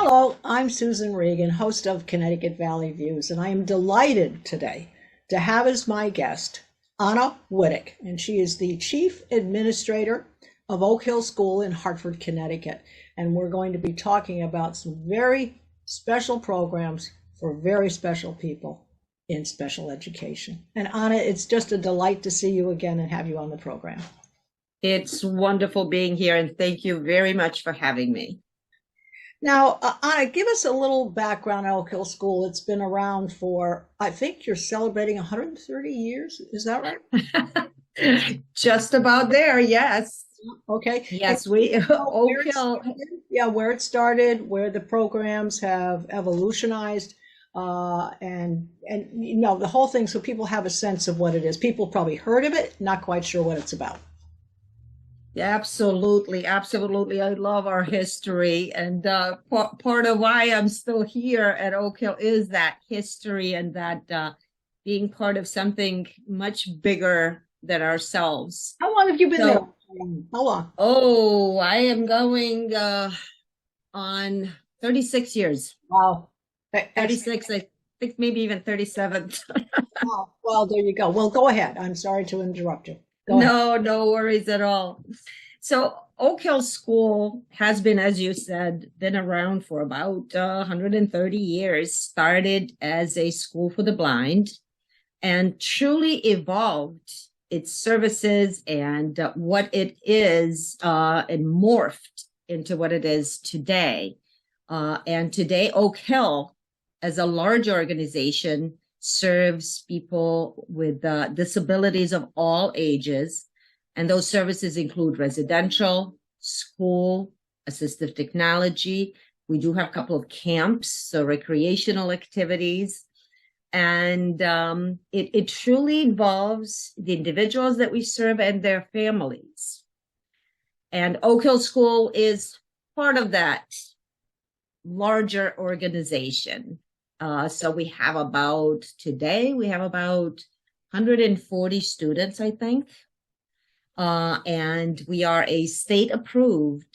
Hello, I'm Susan Regan, host of Connecticut Valley Views, and I am delighted today to have as my guest Anna Wittek, and she is the Chief Administrator of Oak Hill School in Hartford, Connecticut. And we're going to be talking about some very special programs for very special people in special education. And Anna, it's just a delight to see you again and have you on the program. It's wonderful being here, and thank you very much for having me. Now, Anna, give us a little background on Oak Hill School. It's been around for, I think you're celebrating 130 years. Is that right? Just about there, yes. Okay. Yes, Oak Hill. Yeah, where it started, where the programs have evolutionized, and the whole thing, so people have a sense of what it is. People probably heard of it, not quite sure what it's about. Absolutely, absolutely. I love our history, and part of why I'm still here at Oak Hill is that history and that being part of something much bigger than ourselves. How long have you been there? How long? Oh, I am going on 36 years. Wow. 36, I think maybe even 37. Oh, well, there you go. Well, go ahead. I'm sorry to interrupt you. No worries at all. So Oak Hill School has been, as you said, been around for about 130 years, started as a school for the blind and truly evolved its services and what it is and morphed into what it is today. And today, Oak Hill, as a large organization, serves people with disabilities of all ages. And those services include residential, school, assistive technology. We do have a couple of camps, so recreational activities. And it truly involves the individuals that we serve and their families. And Oak Hill School is part of that larger organization. So today we have about 140 students, I think. And we are a state approved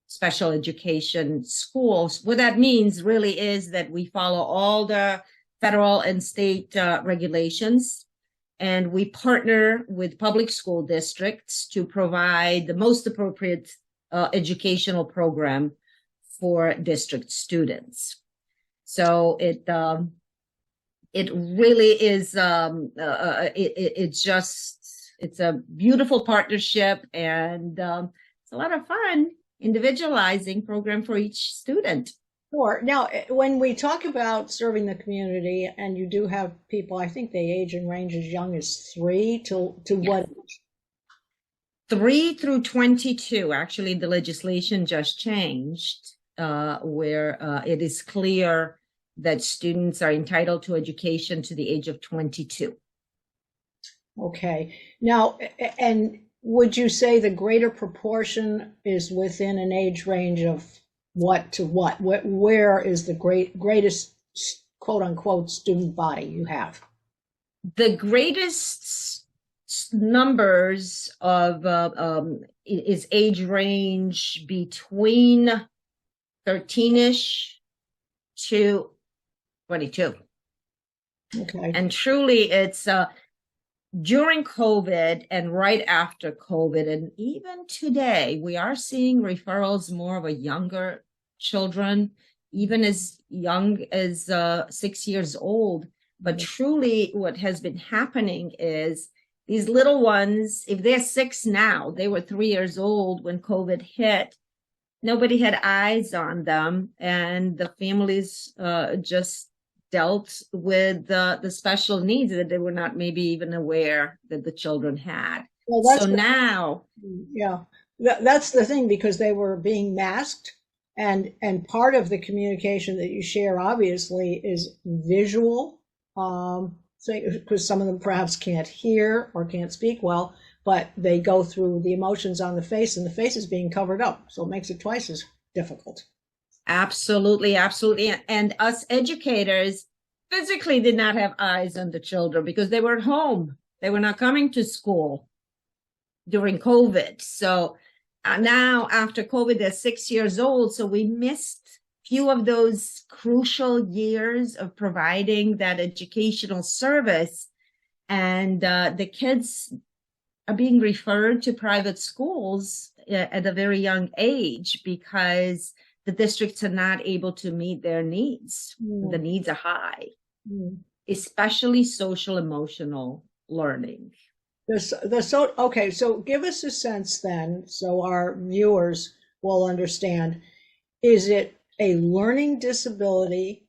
special education school. What that means really is that we follow all the federal and state regulations, and we partner with public school districts to provide the most appropriate educational program for district students. So it really is it's a beautiful partnership, and it's a lot of fun individualizing program for each student. Sure. Now, when we talk about serving the community, and you do have people, I think they age and range as young as 3 to what age? 3 through 22. Actually, the legislation just changed. Where it is clear that students are entitled to education to the age of 22. Okay. Now, and would you say the greater proportion is within an age range of what to what? Where is the greatest quote unquote student body you have? The greatest numbers of is age range between 13-ish to 22. Okay. And truly it's during COVID and right after COVID, and even today, we are seeing referrals more of a younger children, even as young as 6 years old. But truly what has been happening is these little ones, if they're 6 now, they were 3 years old when COVID hit. Nobody had eyes on them, and the families just dealt with the special needs that they were not maybe even aware that the children had. Well, that's the thing, because they were being masked, and part of the communication that you share obviously is visual, because some of them perhaps can't hear or can't speak well, but they go through the emotions on the face, and the face is being covered up. So it makes it twice as difficult. Absolutely, absolutely. And us educators physically did not have eyes on the children because they were at home. They were not coming to school during COVID. So now after COVID, they're 6 years old. So we missed few of those crucial years of providing that educational service, and the kids are being referred to private schools at a very young age because the districts are not able to meet their needs. The needs are high, especially social emotional learning. Okay, so give us a sense then, so our viewers will understand. Is it a learning disability?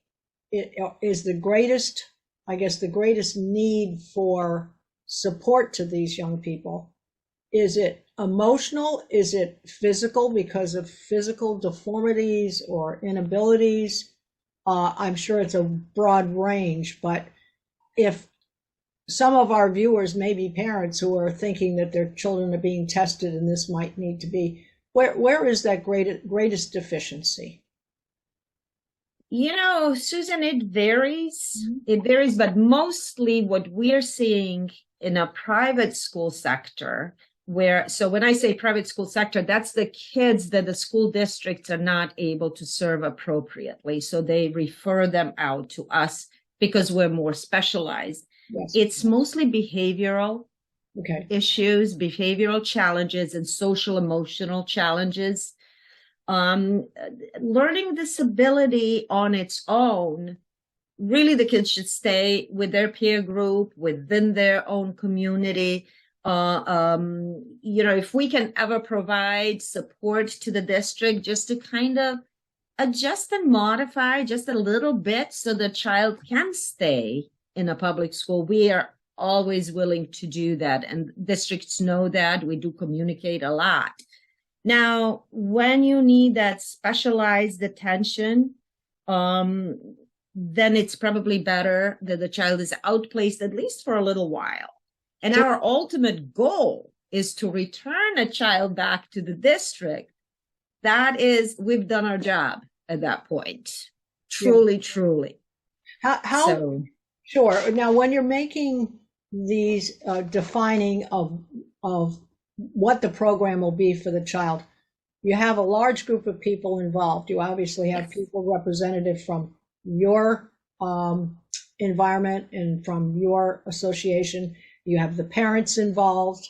Is the greatest, I guess, the greatest need for support to these young people? Is it emotional? Is it physical because of physical deformities or inabilities? I'm sure it's a broad range, but if some of our viewers may be parents who are thinking that their children are being tested and this might need to be, where is that greatest deficiency? Susan, it varies. It varies, but mostly what we're seeing in a private school sector so when I say private school sector, that's the kids that the school districts are not able to serve appropriately. So they refer them out to us because we're more specialized. Yes. It's mostly behavioral issues, behavioral challenges, and social emotional challenges. Learning disability on its own, really the kids should stay with their peer group, within their own community. If we can ever provide support to the district just to kind of adjust and modify just a little bit so the child can stay in a public school, we are always willing to do that. And districts know that. We do communicate a lot. Now, when you need that specialized attention, then it's probably better that the child is outplaced at least for a little while. And our ultimate goal is to return a child back to the district. That is, we've done our job at that point. Truly. Sure. Now, when you're making these defining of what the program will be for the child, you have a large group of people involved. You obviously have people representative from your environment and from your association. You have the parents involved.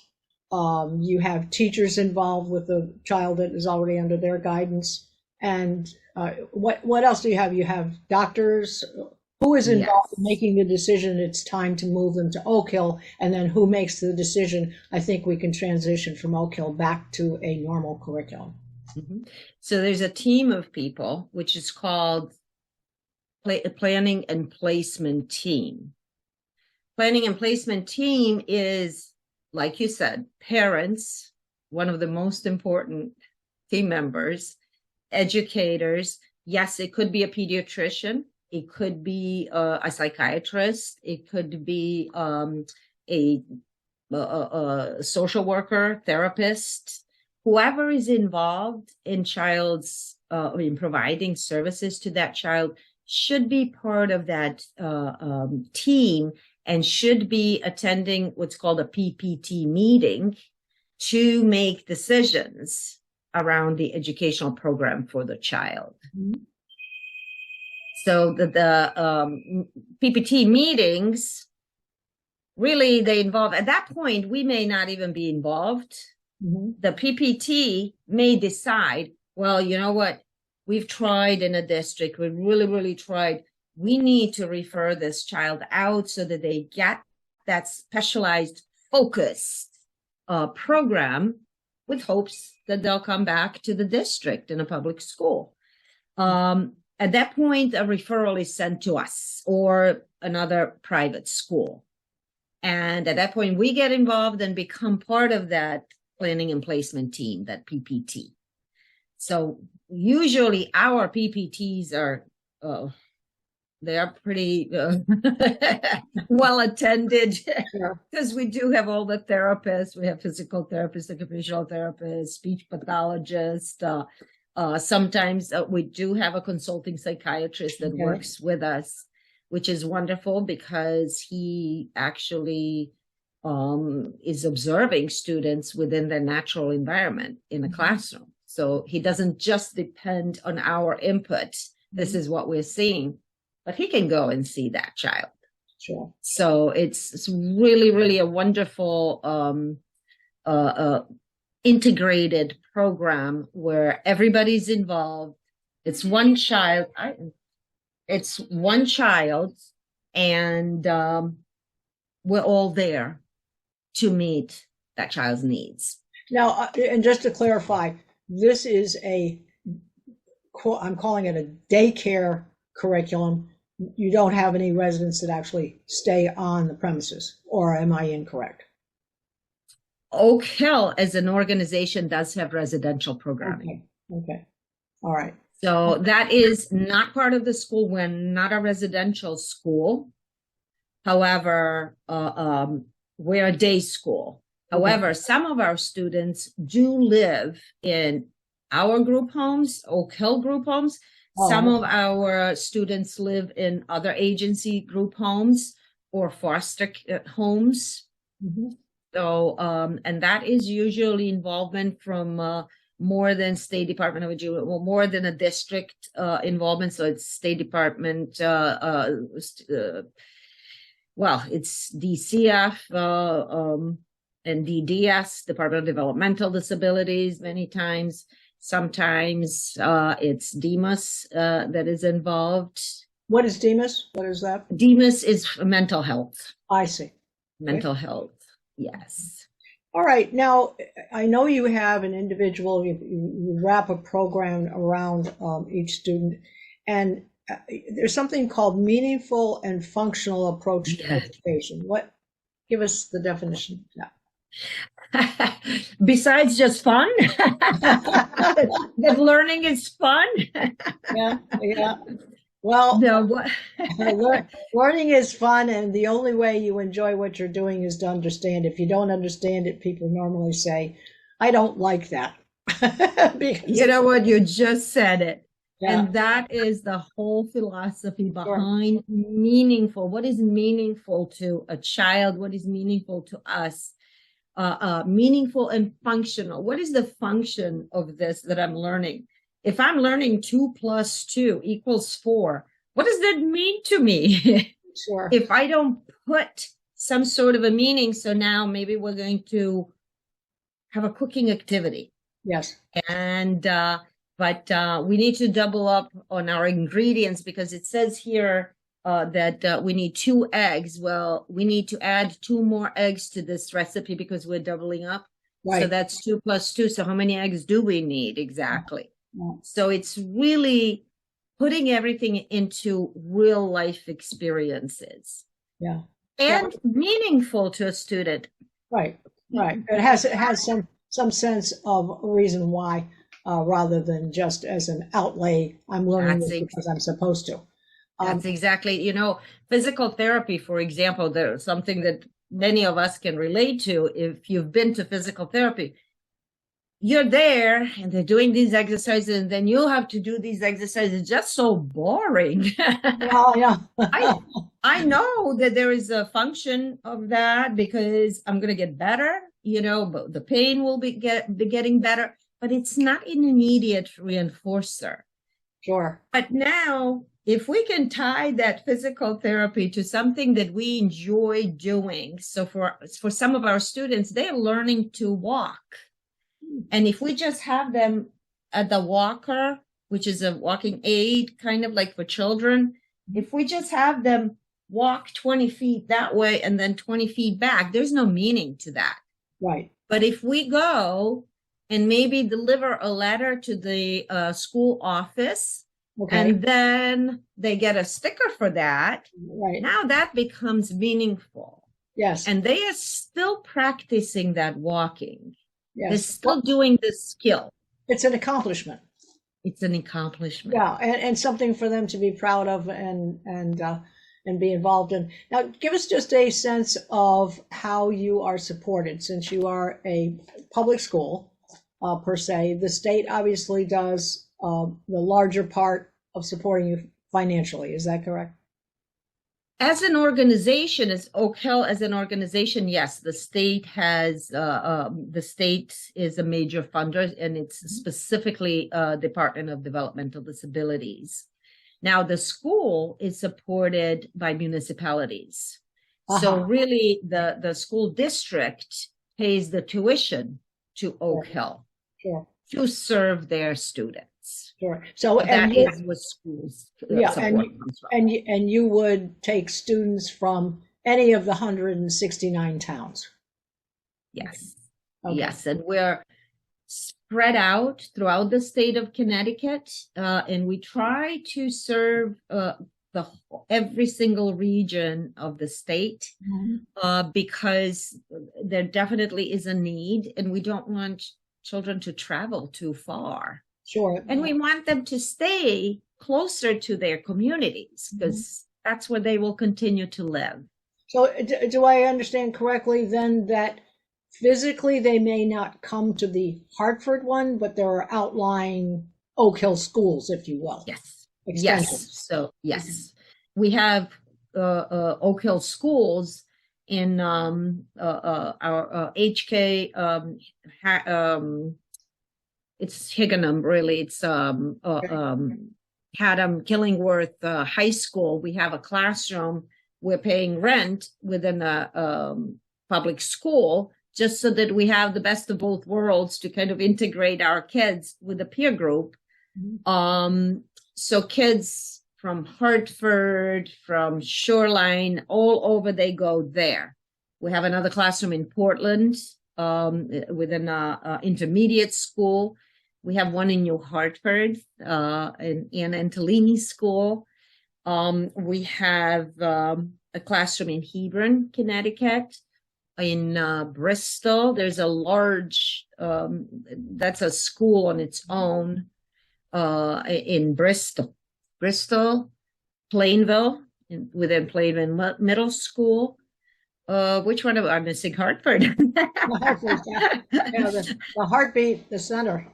You have teachers involved with the child that is already under their guidance. And what else do you have? You have doctors. Who is involved in making the decision it's time to move them to Oak Hill? And then who makes the decision, I think we can transition from Oak Hill back to a normal curriculum? So there's a team of people, which is called Planning and Placement Team. Planning and Placement Team is, like you said, parents, one of the most important team members, educators. Yes, it could be a pediatrician. It could be a psychiatrist. It could be a social worker, therapist, whoever is involved in in providing services to that child should be part of that team and should be attending what's called a PPT meeting to make decisions around the educational program for the child. So the PPT meetings, really they involve, at that point, we may not even be involved. The PPT may decide, well, you know what? We've tried in a district. We really tried. We need to refer this child out so that they get that specialized, focused program with hopes that they'll come back to the district in a public school. At that point, a referral is sent to us or another private school. And at that point, we get involved and become part of that planning and placement team, that PPT. So usually our PPTs are, they are pretty well attended because we do have all the therapists. We have physical therapists, occupational therapists, speech pathologists. Sometimes we do have a consulting psychiatrist that works with us, which is wonderful because he actually is observing students within their natural environment in a classroom. So he doesn't just depend on our input this is what we're seeing, but he can go and see that child. Sure. So it's really, really a wonderful integrated program where everybody's involved. It's one child. And we're all there to meet that child's needs. Now, and just to clarify, this is I'm calling it a daycare curriculum. You don't have any residents that actually stay on the premises, or am I incorrect? Oak Hill as an organization does have residential programming. Okay. All right. So that is not part of the school. We're not a residential school. However, we're a day school. However, some of our students do live in our group homes, Oak Hill group homes. Some of our students live in other agency group homes or foster homes. Mm-hmm. So, and that is usually involvement from more than State Department of Education, or more than a district involvement. So it's State Department, well, it's DCF and DDS, Department of Developmental Disabilities, many times. Sometimes it's DEMAS that is involved. What is DEMAS? What is that? DEMAS is mental health. I see. Mental health, yes. All right. Now, I know you have an individual, you wrap a program around each student, and there's something called meaningful and functional approach to education. Give us the definition of that. Besides just fun, that learning is fun. Yeah. Well, no, learning is fun, and the only way you enjoy what you're doing is to understand. If you don't understand it, people normally say, "I don't like that." You know what? You just said it. Yeah. And that is the whole philosophy behind meaningful. What is meaningful to a child? What is meaningful to us? Meaningful and functional. What is the function of this that I'm learning? If I'm learning 2 + 2 = 4, what does that mean to me? Sure. If I don't put some sort of a meaning, so now maybe we're going to have a cooking activity. Yes. And but we need to double up on our ingredients, because it says here that we need 2 eggs. Well, we need to add 2 more eggs to this recipe because we're doubling up. Right. So that's 2 + 2. So how many eggs do we need exactly? Yeah. So it's really putting everything into real life experiences. Yeah. And meaningful to a student. Right. It has some sense of reason why, rather than just as an outlay. I'm learning this because I'm supposed to. That's exactly, physical therapy, for example, there's something that many of us can relate to. If you've been to physical therapy, you're there and they're doing these exercises, and then you have to do these exercises. Just so boring. Yeah. I know that there is a function of that, because I'm going to get better, but the pain will be getting better, but it's not an immediate reinforcer. Sure. But now, if we can tie that physical therapy to something that we enjoy doing, so for some of our students, they're learning to walk. And if we just have them at the walker, which is a walking aid, kind of like for children, if we just have them walk 20 feet that way and then 20 feet back, there's no meaning to that. Right. But if we go and maybe deliver a letter to the school office, and then they get a sticker for that, right, now that becomes meaningful. Yes. And they are still practicing that walking. Yes. They're still doing this skill. It's an accomplishment. It's an accomplishment. Yeah, and something for them to be proud of and be involved in. Now, give us just a sense of how you are supported, since you are a public school, per se. The state obviously does the larger part of supporting you financially. Is that correct? As an organization, as Oak Hill as an organization, yes, the state has, the state is a major funder, and it's specifically Department of Developmental Disabilities. Now, the school is supported by municipalities. So Uh-huh. really, the school district pays the tuition to Oak Hill Sure, to serve their students. sure. So, So and that you, is what schools yeah, support comes from. and you would take students from any of the 169 towns. Yes. Okay. Yes. And we're spread out throughout the state of Connecticut, and we try to serve every single region of the state, because there definitely is a need, and we don't want children to travel too far. Sure. And we want them to stay closer to their communities, because that's where they will continue to live. So do I understand correctly then that physically they may not come to the Hartford one, but there are outlying Oak Hill schools, if you will? Yes. Extensions. Yes. So yes, we have Oak Hill schools in our HK. It's Higganum, really. It's Haddam Killingworth High School. We have a classroom. We're paying rent within a public school, just so that we have the best of both worlds to kind of integrate our kids with a peer group. So kids from Hartford, from Shoreline, all over, they go there. We have another classroom in Portland within an intermediate school. We have one in New Hartford, in Anna Antolini School. We have a classroom in Hebron, Connecticut. In Bristol, there's a large, that's a school on its own, in Bristol, Plainville, within Plainville Middle School. Which one am I missing? Hartford. The heartbeat, the center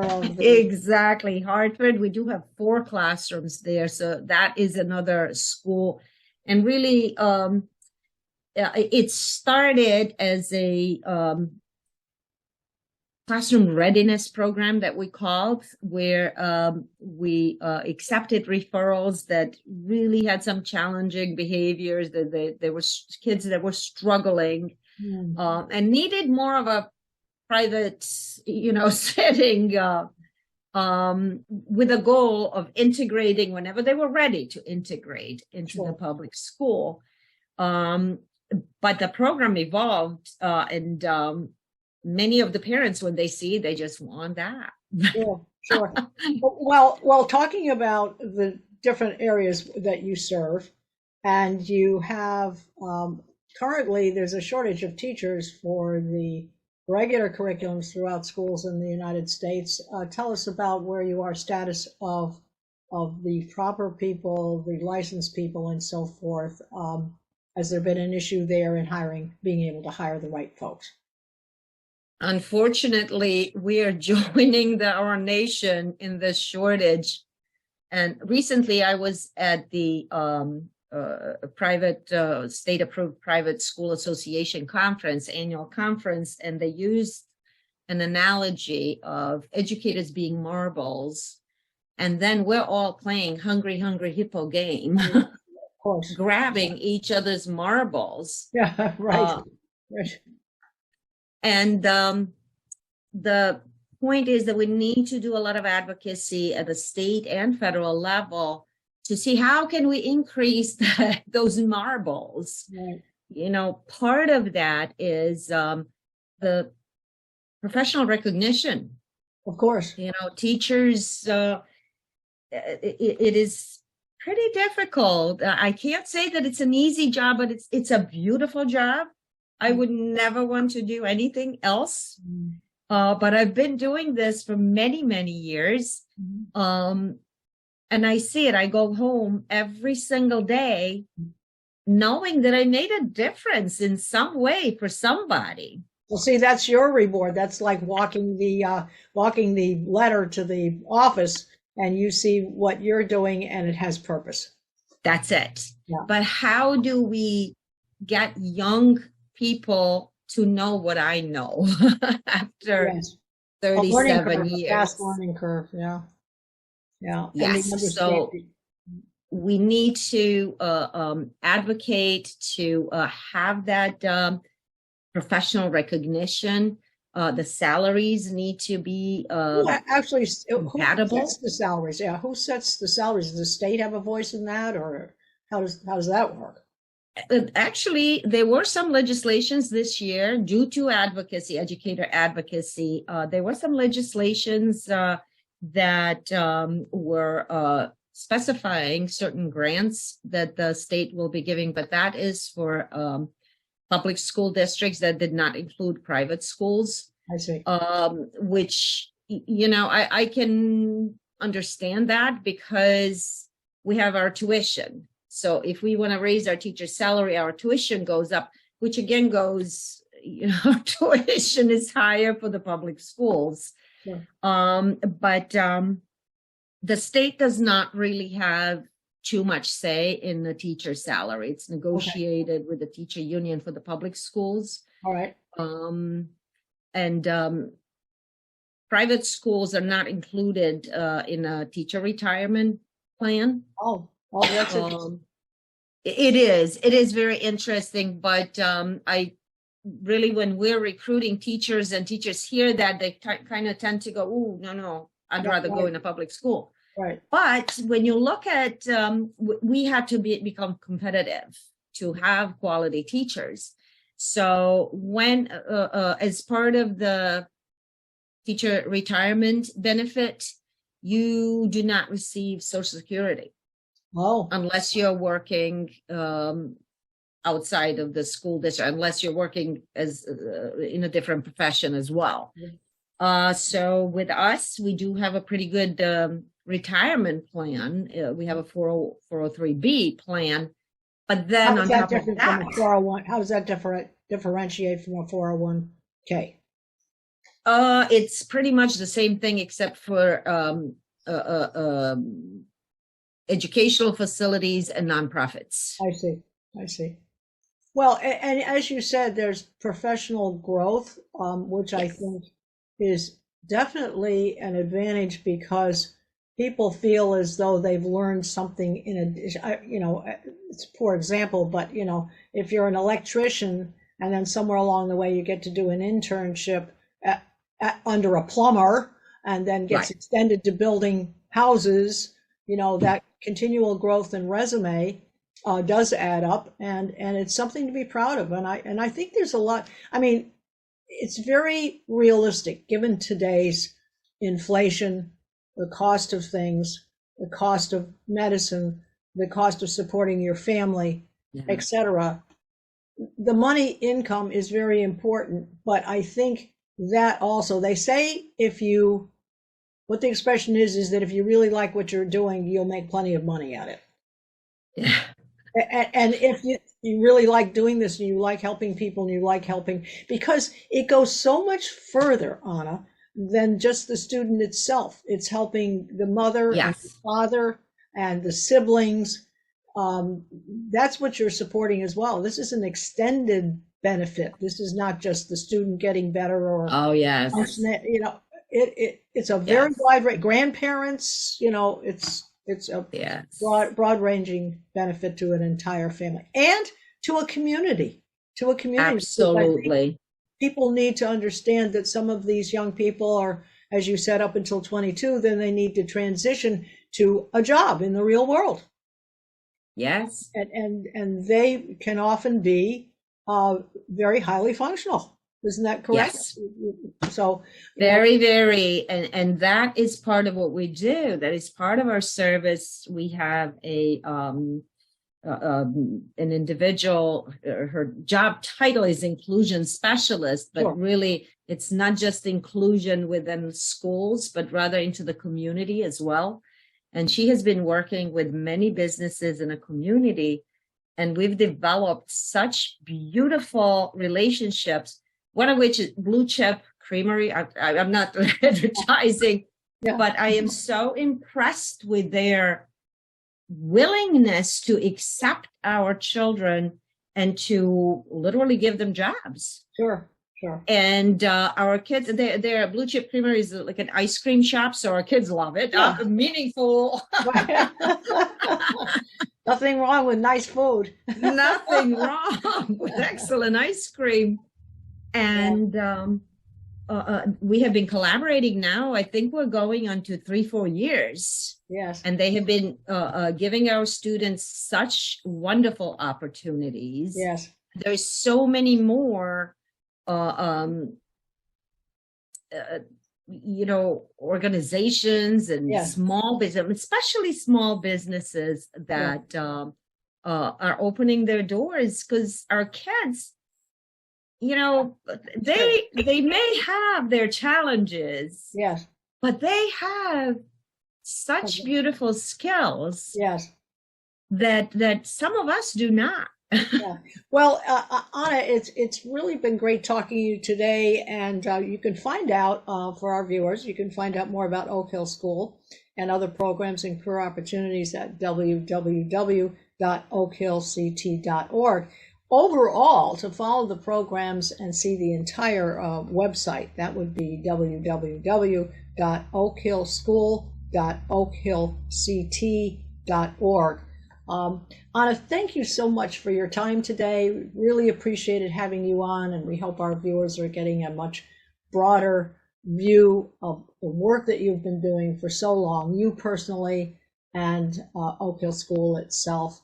of the. Exactly. Hartford, we do have 4 classrooms there. So that is another school. And really, it started as a classroom readiness program that we called, where we accepted referrals that really had some challenging behaviors, that there were kids that were struggling and needed more of a private, setting, with a goal of integrating whenever they were ready to integrate into the public school. But the program evolved, and many of the parents, when they see, they just want that. Sure. Well, talking about the different areas that you serve, and you have currently there's a shortage of teachers for the regular curriculums throughout schools in the United States. Tell us about where you are, status of the proper people, the licensed people, and so forth. Has there been an issue there in being able to hire the right folks? Unfortunately, we are joining our nation in this shortage. And recently I was at the private state-approved private school association conference, annual conference, and they used an analogy of educators being marbles, and then we're all playing hungry hippo game. Of course. Grabbing each other's marbles. Yeah, right. Right. And the point is that we need to do a lot of advocacy at the state and federal level to see how can we increase those marbles. Right. Part of that is the professional recognition. Of course. Teachers, it is pretty difficult. I can't say that it's an easy job, but it's a beautiful job. I would never want to do anything else. But I've been doing this for many, many years. And I see it. I go home every single day knowing that I made a difference in some way for somebody. Well, see, that's your reward. That's like walking the letter to the office, and you see what you're doing and it has purpose. That's it. Yeah. But how do we get young people to know what I know after 37 years? Fast learning curve, yeah. Yes. So we need to advocate to have that professional recognition. The salaries need to be Actually, who compatible. sets the salaries? Yeah, who sets the salaries? Does the state have a voice in that, or how does that work? Actually, there were some legislations this year due to advocacy, educator advocacy. There were some legislations that were specifying certain grants that the state will be giving, but that is for public school districts. That did not include private schools. I see. Which, I can understand that because we have our tuition. So if we want to raise our teacher's salary, our tuition goes up, which again goes, tuition is higher for the public schools. Yeah. But the state does not really have too much say in the teacher's salary. It's negotiated with the teacher union for the public schools. All right. And private schools are not included in a teacher retirement plan. Oh, that's interesting. It is very interesting, but I really, when we're recruiting teachers and teachers hear that, they kind of tend to go, "Oh, no, I'd rather go in a public school." Right. But when you look at, we had to become competitive to have quality teachers. So when, as part of the teacher retirement benefit, you do not receive Social Security. Oh. Unless you're working outside of the school district, unless you're working as in a different profession as well. So with us, we do have a pretty good retirement plan. We have a 403B plan, but then on top of that, 401, how does that differentiate from a 401k? It's pretty much the same thing except for educational facilities and nonprofits. I see. Well, and as you said, there's professional growth, which I think is definitely an advantage because people feel as though they've learned something in addition. It's a poor example, but if you're an electrician and then somewhere along the way you get to do an internship under a plumber and then gets extended to building houses, that continual growth in resume does add up, and it's something to be proud of. And I think there's a lot. I mean, it's very realistic given today's inflation, the cost of things, the cost of medicine, the cost of supporting your family, etc. The money income is very important, but I think that also, they say what the expression is that if you really like what you're doing, you'll make plenty of money at it. Yeah. And if you really like doing this and you like helping people and you like helping, because it goes so much further, Anna, than just the student itself. It's helping the mother and the father and the siblings. That's what you're supporting as well. This is an extended benefit. This is not just the student getting better or it's a very wide range. Grandparents, it's a broad ranging benefit to an entire family and to a community. Absolutely. People need to understand that some of these young people are, as you said, up until 22, then they need to transition to a job in the real world. Yes. And they can often be very highly functional. Isn't that correct? Yes. So very, and that is part of what we do. That is part of our service. We have an individual, her job title is inclusion specialist, but really it's not just inclusion within schools, but rather into the community as well. And she has been working with many businesses in a community, and we've developed such beautiful relationships, one of which is Blue Chip Creamery. I'm not advertising, but I am so impressed with their willingness to accept our children and to literally give them jobs. Sure. And our kids, their Blue Chip Creamery is like an ice cream shop, so our kids love it. Meaningful. nothing wrong with nice food. Nothing wrong with excellent ice cream. And we have been collaborating now. I think we're going on to 3-4 years. Yes. And they have been giving our students such wonderful opportunities. Yes. There's so many more, organizations and small business, especially small businesses that are opening their doors, because our kids, they may have their challenges. Yes. But they have such beautiful skills. Yes. That some of us do not. Yeah. Well, Anna, it's really been great talking to you today, and you can find out for our viewers, you can find out more about Oak Hill School and other programs and career opportunities at www.oakhillct.org. Overall, to follow the programs and see the entire website, that would be www.oakhillschool.oakhillct.org. Anna, thank you so much for your time today. We really appreciated having you on, and we hope our viewers are getting a much broader view of the work that you've been doing for so long, you personally and Oak Hill School itself.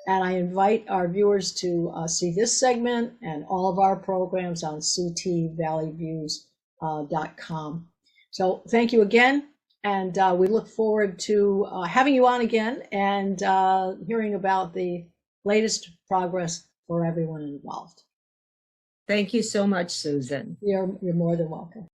And I invite our viewers to see this segment and all of our programs on ctvalleyviews.com. So thank you again. And we look forward to having you on again and hearing about the latest progress for everyone involved. Thank you so much, Susan. You're more than welcome.